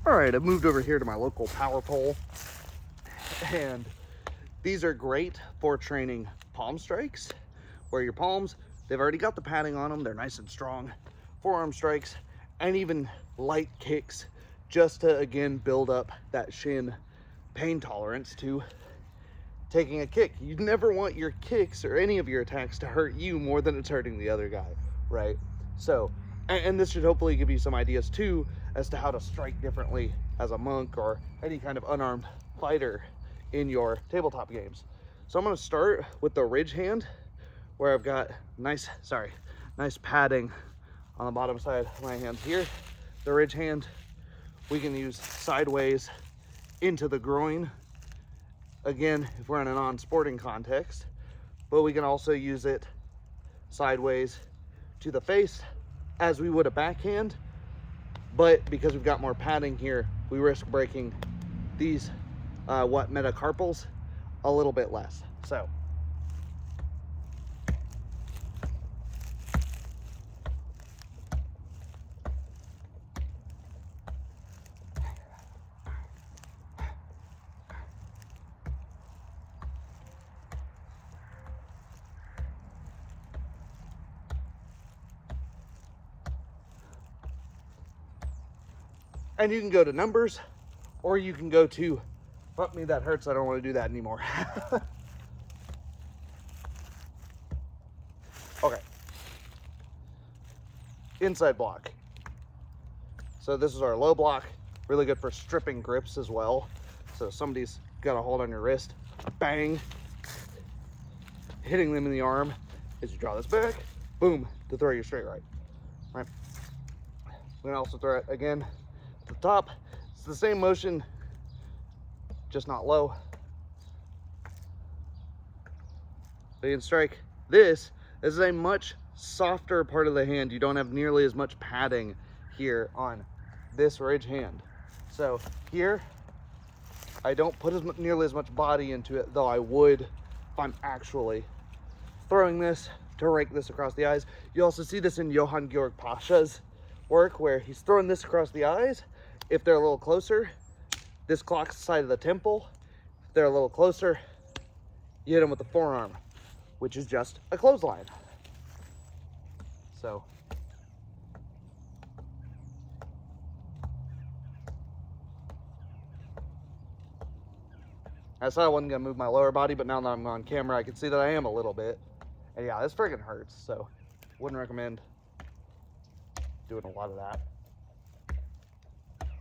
All right, I've moved over here to my local power pole, and these are great for training palm strikes, where your palms, they've already got the padding on them, they're nice and strong. Forearm strikes, and even light kicks, just to, again, build up that shin pain tolerance to taking a kick. You never want your kicks or any of your attacks to hurt you more than it's hurting the other guy, right? So, and this should hopefully give you some ideas too as to how to strike differently as a monk or any kind of unarmed fighter in your tabletop games. So I'm going to start with the ridge hand, where I've got nice padding on the bottom side of my hands here. The ridge hand we can use sideways into the groin, again, if we're in a non-sporting context, but we can also use it sideways to the face as we would a backhand. But because we've got more padding here, we risk breaking these metacarpals a little bit less. So and you can go to numbers, or you can go to, fuck me, that hurts, I don't want to do that anymore. Okay. Inside block. So this is our low block, really good for stripping grips as well. So somebody's got a hold on your wrist, bang, hitting them in the arm as you draw this back, boom, to throw your straight right. Right. We can also throw it again to the top. It's the same motion, just not low. So you can strike this. This is a much softer part of the hand. You don't have nearly as much padding here on this ridge hand. So here, I don't put nearly as much body into it, though I would if I'm actually throwing this to rake this across the eyes. You also see this in Johann Georg Pascha's work, where he's throwing this across the eyes. If they're a little closer, this clocks the side of the temple. If they're a little closer, you hit them with the forearm, which is just a clothesline. So I said I wasn't gonna move my lower body, but now that I'm on camera, I can see that I am a little bit. And yeah, this friggin' hurts, so wouldn't recommend doing a lot of that.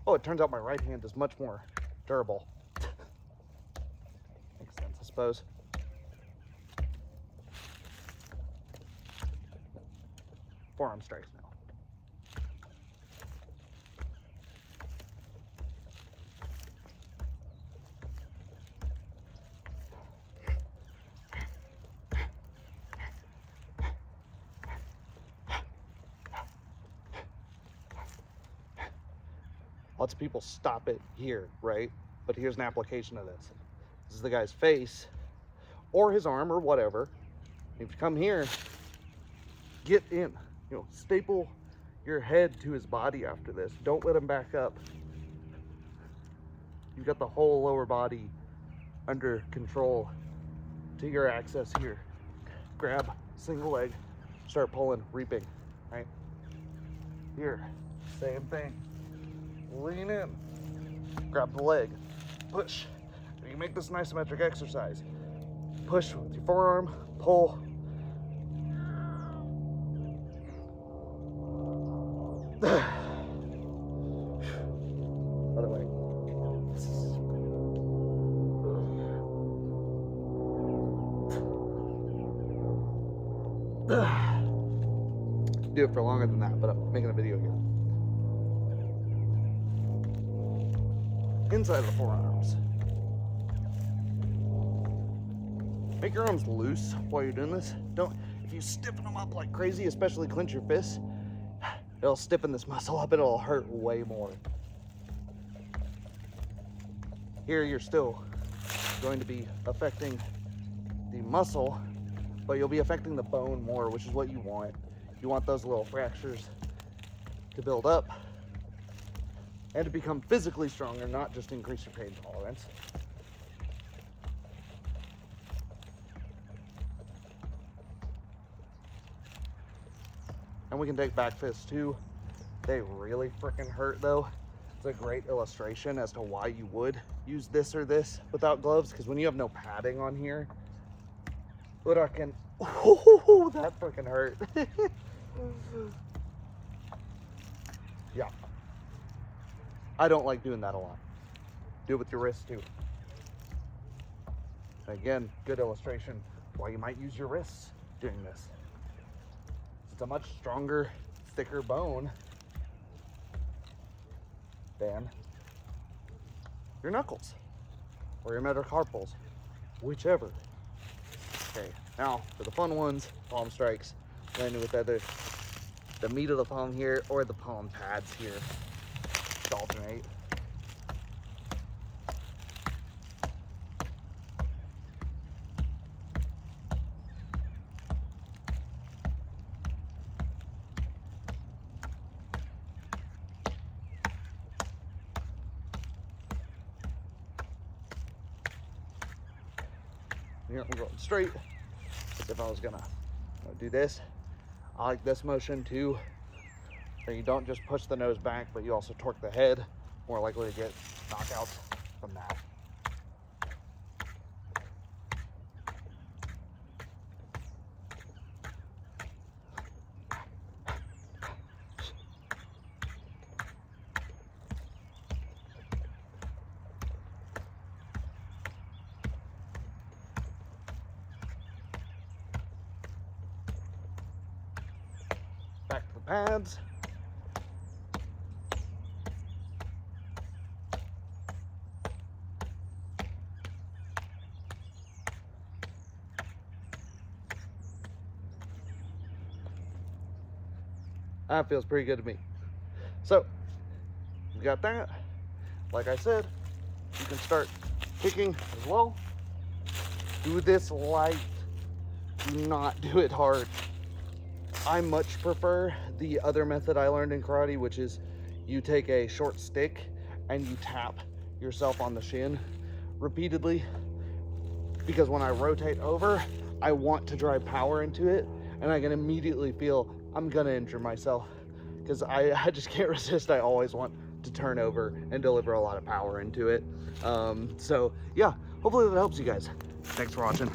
Oh, it turns out my right hand is much more durable. Makes sense, I suppose. Forearm strikes now. Lots of people stop it here, right? But here's an application of this. This is the guy's face or his arm or whatever. If you come here, get in, staple your head to his body after this. Don't let him back up. You've got the whole lower body under control to your access here. Grab single leg, start pulling, reaping, right? Here, same thing. Lean in, grab the leg, push. You make this an isometric exercise. Push with your forearm, pull. Other way. Do it for longer than that, but I'm making a video here. Inside of the forearms. Make your arms loose while you're doing this. If you stiffen them up like crazy, especially clench your fists, it'll stiffen this muscle up, it'll hurt way more. Here you're still going to be affecting the muscle, but you'll be affecting the bone more, which is what you want. You want those little fractures to build up and to become physically stronger, not just increase your pain tolerance. And we can take back fists too. They really freaking hurt though. It's a great illustration as to why you would use this or this without gloves, because when you have no padding on here, oh, that freaking hurt. Yeah. I don't like doing that a lot. Do it with your wrists too. Again, good illustration why you might use your wrists doing this. It's a much stronger, thicker bone than your knuckles or your metacarpals, whichever. Okay, now for the fun ones, palm strikes, landing with either the meat of the palm here or the palm pads here to alternate. Here, I'm going straight. As if I was gonna do this. I like this motion too. So you don't just push the nose back, but you also torque the head. More likely to get knockouts from that. Back to the pads. That feels pretty good to me. So, you got that. Like I said, you can start kicking as well. Do this light. Do not do it hard. I much prefer the other method I learned in karate, which is you take a short stick and you tap yourself on the shin repeatedly, because when I rotate over, I want to drive power into it, and I can immediately feel I'm gonna injure myself because I just can't resist. I always want to turn over and deliver a lot of power into it. So yeah, hopefully that helps you guys. Thanks for watching.